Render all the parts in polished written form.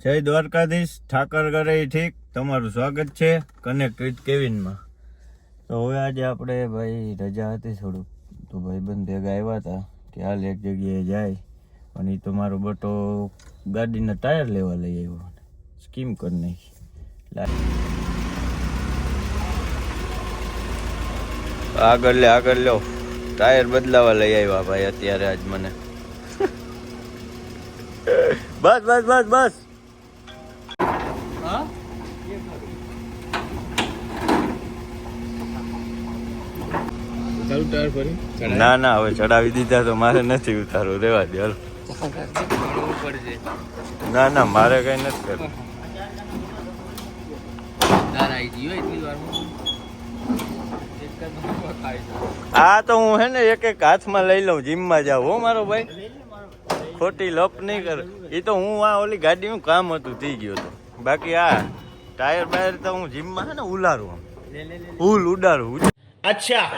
જય દ્વારકાધીશ, ઠાકર કરે ઠીક. તમારું સ્વાગત છે કનેક્ટ વિથ કેવિનમાં. તો હવે આજે આપણે ભાઈ રજા હતી થોડુંક, તો ભાઈબંધ ભેગા આવ્યા હતા કે હાલ એક જગ્યાએ જાય, અને એ તો મારો બટો ગાડીના ટાયર લેવા લઈ આવ્યો, સ્કીમ કરી નાખી. આગળ લો, ટાયર બદલાવા લઈ આવ્યા ભાઈ અત્યારે આજ મને. બસ બસ બસ બસ. ના ના, હવે ચડાવી દીધા તો મારે નથી ઉતારવું, રેવા દે. હાલો. ના ના, મારે કઈ નથી કરવું. આ તો હું હે ને એક એક હાથમાં લઈ લઉં, જીમમાં જાવ હો મારો ભાઈ, ખોટી લપ નહીં કરે. એ તો હું આ ઓલી ગાડીનું કામ હતું થઈ ગયું હતું, બાકી આ ટાયર બાયર તો હું જીમમાં હે ને ઉલારું, ફૂલ ઉડાડું. અચ્છા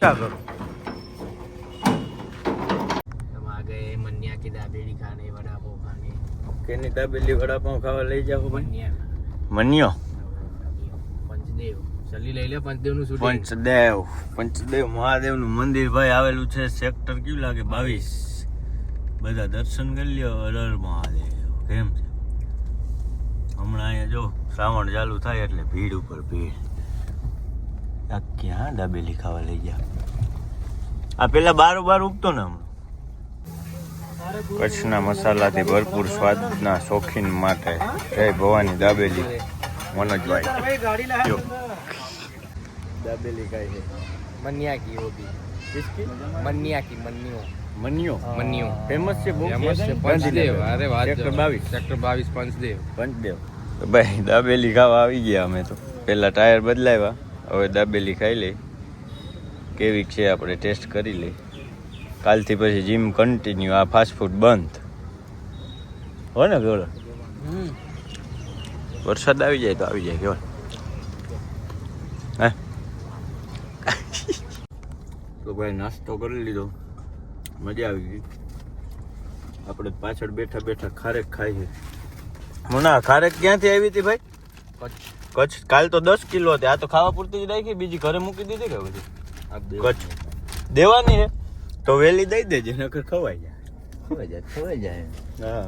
करो हम आ गए मनिया की दाबेली खाने, वड़ा पाव खाने. केनी दाबेली वड़ा पाव खावा લઈ જાવ મનિયો પંચદેવ ચલી લઈ લે. પંચદેવ નું પંચદેવ મહાદેવ નું મંદિર ભાઈ આવેલું છે સેક્ટર કેવું લાગે 22. બધા દર્શન કરી લ્યો. હર મહાદેવ. કેમ છે હમણાં અહીંયા જો શ્રાવણ ચાલુ થાય એટલે ભીડ ઉપર ભીડ. આ ક્યાં દાબેલી ખાવા લઈ ગયા? આ પેલા બારોબાર ઉગતો ને હમણાં. કચ્છના મસાલાથી ભરપૂર સ્વાદના શોખીન માટે જય ભવાની દાબેલી. મનોજભાઈ દાબેલી ખાય છે. मनिया की वो भी किसकी? मनिया की मनियो फेमस છે બહુ. पंचदेव. अरे वाह, सेक्टर 22 पंचदेव. તો ભાઈ દાબેલી ખાવા આવી ગયા અમે. તો પેલા ટાયર બદલાવ્યા, હવે દાબેલી ખાઈ લઈ. કેવી છે આપણે ટેસ્ટ કરી લઈ. કાલથી પછી જીમ કન્ટિન્યુ, આ ફાસ્ટ ફૂડ બંધ હો ને ગોળ. વરસાદ આવી જાય તો આવી જાય કેવા હે. તો ભાઈ નાસ્તો કરી લીધો, મજા આવી ગઈ. આપણે પાછળ બેઠા બેઠા ખારેક ખાઈએ. મુના ખારેક ક્યાંથી આવી હતી ભાઈ? કચ્છ. કાલ તો 10 કિલો હતી, આ તો ખાવા પૂરતી જ રાખી, બીજી ઘરે મૂકી દીધી કે બધી? કચ્છ દેવાની હે તો વેલી દઈ દેજે, નકર ખવાઈ જાય. હા,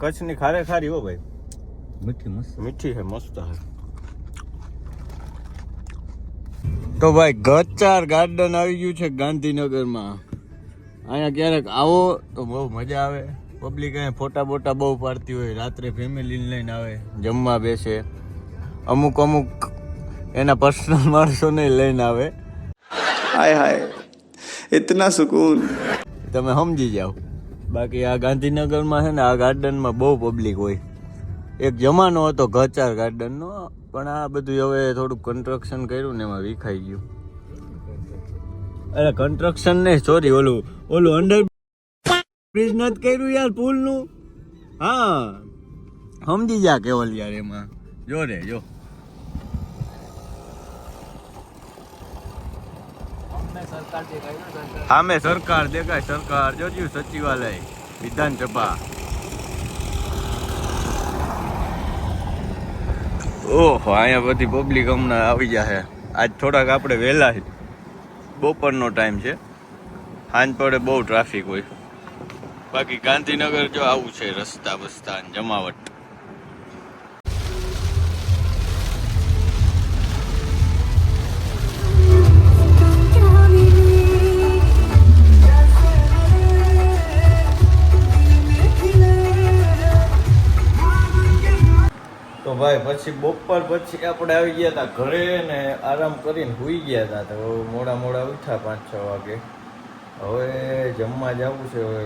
કચ્છની ખારેક ખારી હો ભાઈ, મીઠી હે, મસ્ત હે. તો ભાઈ ગચાર ગાર્ડન આવી ગયું છે ગાંધીનગરમાં. અહીંયા ક્યારેક આવો તો બહુ મજા આવે. પબ્લિક અહીંયા ફોટા બોટા બહુ પાડતી હોય, રાત્રે ફેમિલીને લઈને આવે, જમવા બેસે. અમુક એના પર્સનલ માણસોને લઈને આવે. हाय हाय इतना सुकून. તમે સમજી જાઓ. બાકી આ ગાંધીનગરમાં છે ને આ ગાર્ડનમાં બહુ પબ્લિક હોય. એક જમાનો હતો ગચાર ગાર્ડનનો, પણ આ બધું હવે થોડુંક કન્સ્ટ્રક્શન કર્યું ને એમાં વિખાઈ ગયું. અરે કન્સ્ટ્રક્શન નહીં, સોરી, ઓલું અંડર બ્રિજ નથી કર્યું યાર, પુલનું. હા સમજી જા કેવલ યાર, એમાં જો રે જો. સામે સરકાર દેખાય, સરકાર જોજો, સચિવાલય, વિધાનસભા. ઓહો, અહીંયા બધી પબ્લિક હમણાં આવી જાય. આજ થોડાક આપણે વહેલા, બપોરનો ટાઈમ છે, સાંજ પડે બહુ ટ્રાફિક હોય. બાકી ગાંધીનગર જો આવું છે, રસ્તા બસ્તા જમાવટ. તો ભાઈ પછી બપોર પછી આપણે આવી ગયા હતા ઘરે ને આરામ કરીને સૂઈ ગયા હતા. તો મોડા ઉઠ્યા 5-6 વાગે. હવે જમવા જવું છે. હવે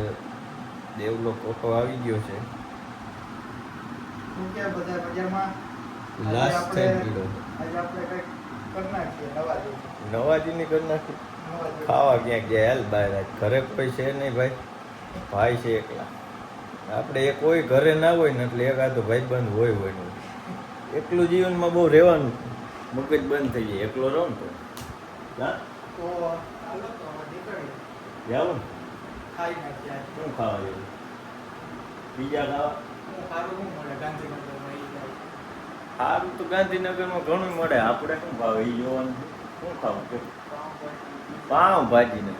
દેવલો કોકો આવી ગયો છે. લાસ્ટ ટાઈમ પીડો નવાજીની કરી નાખી. ખાવા ક્યાંક ગયા હાલ બહાર. ઘરે કોઈ છે નહીં ભાઈ, ભાઈ છે એકલા. આપણે એક કોઈ ઘરે ના હોય ને એટલે એકાદો ભાઈ બંધ હોય ને. એકલું જીવનમાં બહુ રહેવાનું, મગજ બંધ થઈ જાય. એકલો રહો ને તો જાવ ને ખાઈ નાખ્યા. શું ખાવા જેવું? બીજા ખાવા સારું શું મળે ગાંધીનગરમાં ઈ જાય. સારું તો ગાંધીનગરમાં ઘણું મળે, આપણે શું ભાવે એ જોવાનું છે. શું ખાવું કે પાઉંભાજી ને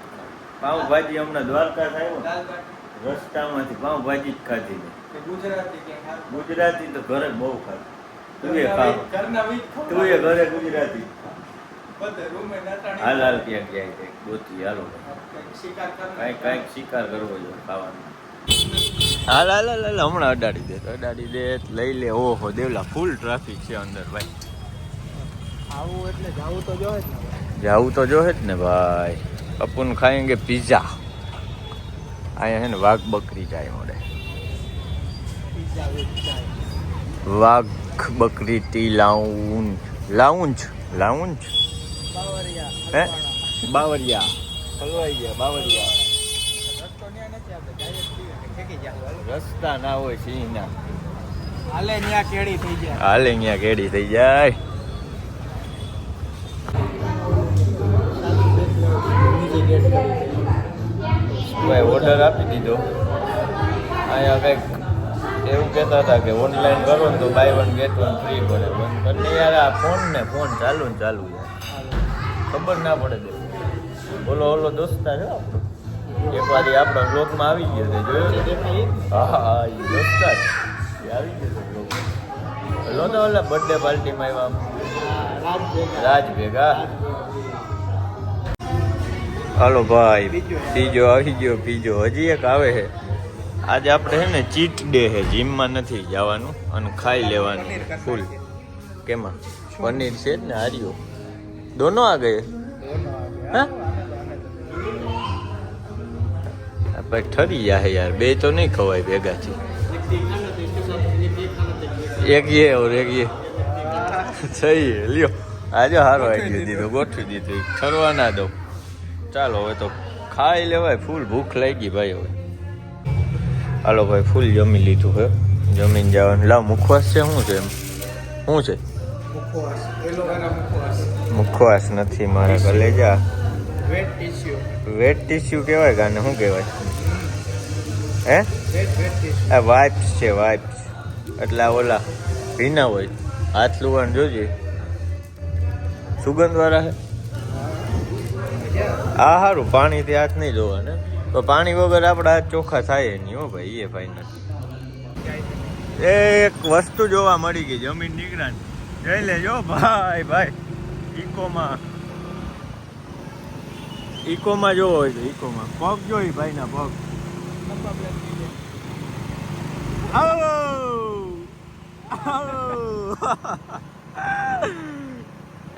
પાઉંભાજી હમણાં દ્વારકા આવ્યો દાલ બાટી રસ્તામાંથી પાઉંભાજી જ ખાધી ને. કે ગુજરાતી કે ખારું. ગુજરાતી તો ઘરે બહુ ખાધું. તું એ ખાવ, ઘરના વીજ તું એ ઘરે ગુજરાતી. બધે રૂમે નટાણી. હાલ હાલ ક્યાં ક્યાં કંઈક ગોતી હાલો કંઈક શિકાર કરવાનો. કાંઈક શિકાર કરવો જોઈએ ખાવાનો. હાલ હાલ હાલ હાલ હમણાં અડાડી દે લઈ લે. ઓહો દેવલા ફૂલ ટ્રાફિક છે અંદર ભાઈ. આવું એટલે જાવું તો જોઈએ જ ને. જાવું તો જોહે જ ને ભાઈ. અપુન ખાएंगे पिज्जा. અહીંયા છે ને વાઘ બકરી ચાય મળે. પિઝા વિથ ચાય. વાઘ બકરી ટી લાઉન્જ બાવરિયા. હે હલવાણા. બાવરિયા હલવાઈ ગયા બાવરિયા. રસ્તો ન્યા નથી આપણે ડાયરેક્ટ પીવે કે ઠેકી જાવ. રસ્તા ના હોય સિંહ ના હાલે ન્યા કેડી થઈ જાય. હાલે અહીંયા કેડી થઈ જાય. ભાઈ ઓર્ડર આપી દીધો. અહીંયા કંઈક એવું કહેતા હતા કે ઓનલાઈન કરો ને તો buy one get one free પડે. બંને યાર આ ફોન ચાલુ યાર ખબર ના પડે દે. ઓલો દોસ્તાર છે આપણો એક વાર આપણા બ્લોગમાં આવી ગયો છે જોયો? હા એ દોસ્તાર એ આવી ગયો છે બ્લોગમાં. લો તો ઓલા બર્થડે પાર્ટીમાં આવ્યા રાજ ભેગા. હાલો ભાઈ પીજો આવી ગયો પીજો. હજી એક આવે છે. આજે આપણે છે ને ચીટ ડે છે, જીમમાં નથી જવાનું અને ખાઈ લેવાનું ફૂલ. કેમાં પનીર છે જ ને હાર્યો દોનો આ ગયે. હા ભાઈ ઠરી જાય યાર, બે તો નહીં ખવાય ભેગા છે. એક ये और एक ये સહી લ્યો. આજે સારો આઈડિયો દીધો, ગોઠવી દીધું. ઠરવા ના દો. ચાલો હવે તો ખાઈ લેવાય, ફૂલ ભૂખ લાગી ભાઈ. હવે હાલો ભાઈ ફૂલ જમી લીધું હે, જમીન જવાનું. લાવ મુખવાસ છે શું છે? એમ શું છે? મુખવાસ નથી મારા કલેજા. વેટ ટીસ્યુ કહેવાય ગાને શું કહેવાય? હે આ વાઇપ્સ છે, વાઇપ્સ એટલે આ ઓલા ભીના હોય હાથ લુવાનું જોજે. સુગંધ વાળા હે આ સારું. પાણીથી હાથ નહીં ધોવા ને, તો પાણી વગર આપણા હાથ ચોખ્ખા થાય નહીં હો ભાઈ. એ ફાઇનલ. એક વસ્તુ જોવા મળી ગઈ, જમીન નીકળાની જઈ લેજો ભાઈ. ભાઈ ઇકોમાં જોવો હોય તો ઇકોમાં પગ જોઈ ભાઈ ના પગ.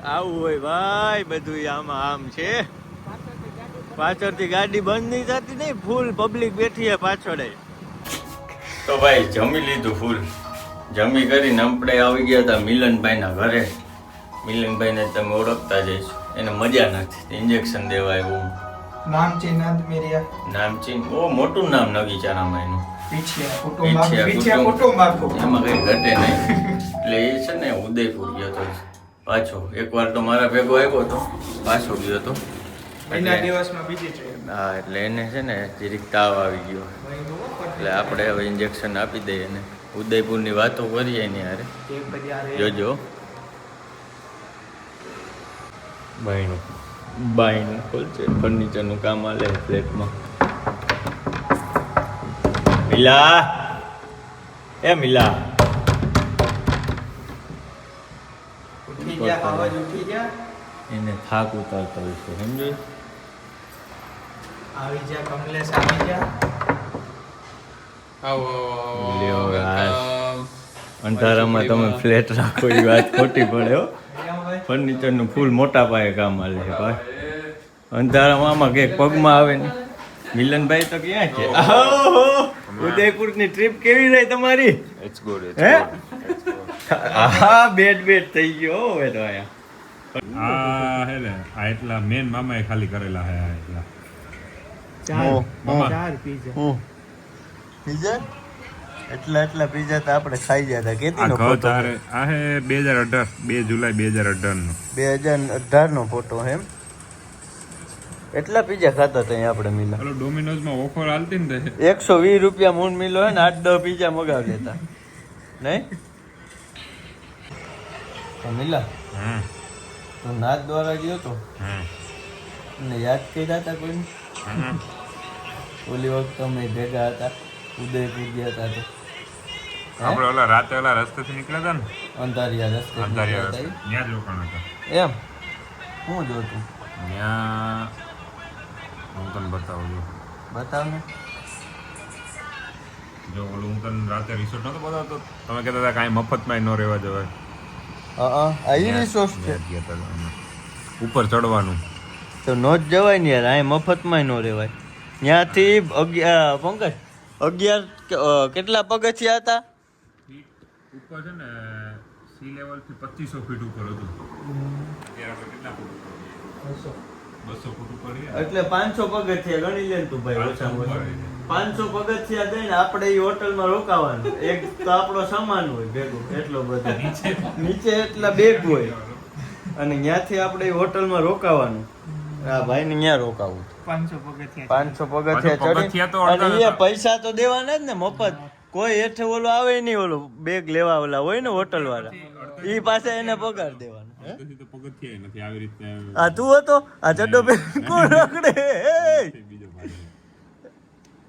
આવું હોય ભાઈ બધું આમાં આમ છે. પાછળથી ગાડી બંધ નહીં થતી, નહીં ફૂલ પબ્લિક બેઠી છે પાછળ. તો ભાઈ જમી લીધું ફૂલ. જમી કરીને આપણે આવી ગયા હતા મિલનભાઈના ઘરે. મિલનભાઈને તમે ઓળખતા જઈશ, એને મજા નથી. ઇન્જેક્શન દેવા આવ્યું. નામચીન અંધમેરિયા. નામચીન બહુ મોટું નામ નગીચારામાં એનું. પીછિયા કુટુંબ એમાં કઈ ઘટે નહીં. એટલે એ છે ને ઉદયપુર ગયો હતો પાછો. એકવાર તો મારા ભેગો આવ્યો હતો, પાછો ગયો હતો. મહિના દિવસમાં બીજી ટ્રેન. હા એટલે એને છે ને જરીક તાવ આવી ગયો, એટલે આપણે હવે ઇન્જેક્શન આપી દઈએ એને. ઉદયપુરની વાતો કરીએ એની હારે, જોજો. બાયણું ખોલશે, ફર્નિચરનું કામ આલે ફ્લેટમાં. મિલા એ મિલા ઉઠી ગયા, અવાજ ઉઠી ગયા. એને થાક ઉતારતો હોય છે, સમજો. આવી જા કમલેશ, આવી જા. લ્યો યાર, અંધારામાં તમે ફ્લેટ રાખો એ વાત ખોટી પડે હો. ફર્નિચરનું ફૂલ મોટા પાયે કામ આલે છે ભાઈ. અંધારામાં આમાં કંઈક પગમાં આવે ને. મિલનભાઈ તો ક્યાં છે? ઉદયપુરની ટ્રીપ કેવી રહી તમારી? It's good. હે હા, બેડ થઈ ગયો હવે તો અહીંયા. આ હે ને આ એટલા મેન મામાએ ખાલી કરેલા હે આ એટલા. ચાર પીઝા. પીઝા એટલા પીઝા તો આપણે ખાઈ ગયા હતા. આ કેતીનો ઘઉં ફોટો? તારે આ હે 2018 2 જુલાઈ 2018 નો. 2018 નો ફોટો એમ. એટલા પીઝા ખાતા હતા અહીંયા આપણે મિલા. ઓલો ડોમિનોઝ માં ઓફર હાલતી ને તે 120 રૂપિયા મૂન મિલો હોય ને 8-10 પીઝા મગાવી લેતા નહીં તો મિલા હા તો નાથ દ્વારા ગયો તો હા ને યાદ કર્યા હતા કોઈ હા ઓલી વખત અમે ભેગા હતા ઉદયપુર ગયા હતા તો આપણે ઓલા રાતે ઓલા રસ્તેથી નીકળ્યા હતા ને અંધારિયા રસ્તે અંધારિયા નીકળ્યા રસ્તે ત્યાં જ રોકાણ હતા હતા. એમ હું જોતું ત્યાં હું તને બતાવું છું બતાવ ને જો ઓલું હું તને રાતે રિસોર્ટ નતો બતાવતો તમે કહેતા હતા કાંઈ મફતમાં ન રહેવા જવાય આ રિસોર્સ છે ત્યાં જ ગયા હતા અમે. ઉપર ચડવાનું તો નો જ જવાય ને યાર અહીં મફતમાં નો રહેવાય ત્યાંથી પંકજ 11 કેટલા પગથિયા હતા ઉપર છે ને સી લેવલ થી 2500 ફીટ ઉપર હતું ત્યારે આપણે કેટલા ફૂટ ઉપર 200 ફૂટ ઉપર રહ્યા. એટલે 500 પગથિયા ગણી લે તું ભાઈ ઓછામાં ઓછા 500 પગથિયા દઈને આપણે એ હોટલમાં રોકાવાનું એક તો આપણો સામાન હોય ભેગો એટલો બધો નીચે એટલા બેગ હોય અને ત્યાંથી આપણે એ હોટલમાં રોકાવાનું આ ભાઈ ને ત્યાં રોકાવું 500 પગથિયા 500 પગથિયા પગથિયા તો ચડી અડધા અને એ પૈસા તો દેવાના જ ને મફત કોઈ હેઠે ઓલો આવે નહીં ઓલો બેગ લેવા ઓલા હોય ને હોટલ વાળા ઈ પાસે એને પગાર દેવાનો હે તો પગથિયા નથી આવી રીતે આ તું હતો આ ચડ્ડો બેન કોણ રખડે બીજો ભાઈ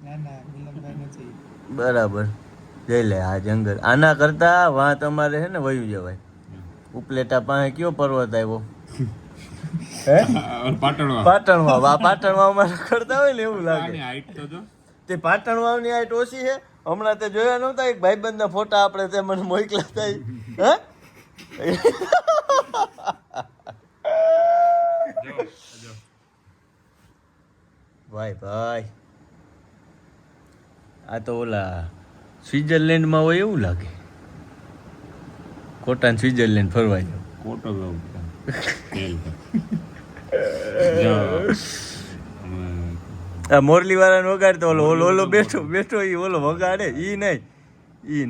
ના ના મિલનભાઈ નથી બરાબર જઈ લે આ જંગલ આના કરતા વાં તમારે છે ને વયું જવાય ઉપલેટા પાસે કયો પર્વત આવ્યો હે પાટણમાં પાટણમાં અમારે કરતા હોય ને એવું લાગે આની હાઈટ તો જો તે પાટણવાની હાઈટ ઓછી છે હમણાં તે જોયા નહોતા એક ભાઈબંધના ફોટા આપણે તે મને મોકલા હતા હે ભાઈ આ તો ઓલા સ્વિટરલેન્ડમાં હોય એવું લાગે કોટા સ્વિટરલેન્ડ ફરવા જાવ કોટો તેલ આ મોરલી વાળાને વગાડતો ઓલો બેઠો ઈ ઓલો વગાડે ઈ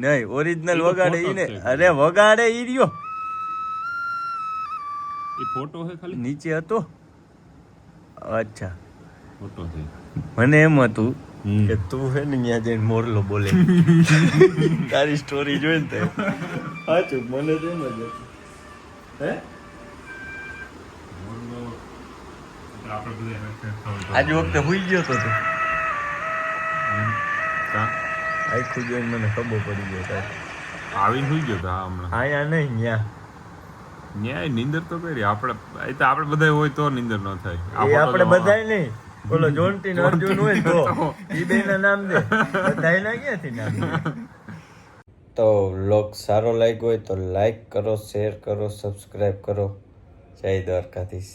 નહીં ઓરિજિનલ વગાડે ઈ નહીં અરે વગાડે ઈ રહ્યો એ ફોટો છે ખાલી નીચે હતો અચ્છા ફોટો છે મને એમ હતું કે તું હે ને ત્યાં જઈને મોરલો બોલે તારી સ્ટોરી જોઈને તે સાચું મને તો એમ જ હતું હે આપણે આજ વખતે હુઈ ગયો તો તું કા આખું જોઈને મને ખબર પડી ગયો તારે આવીને સુઈ ગયો તો હમણાં આયા નહીં ત્યાં ન્યાય નીંદર તો કરી આપણે એ તો આપણે બધા હોય તો નીંદર ન થાય એ આપણે બધાય નહીં બોલો જોન્ટી ને અર્જુન હોય તો ઈ બે ના નામ દે બધાય ના ક્યાંથી નામ દે તો વ્લોગ સારો લાગ્યો હોય તો લાઈક કરો શેર કરો સબસ્ક્રાઇબ કરો જય દ્વારકાધીશ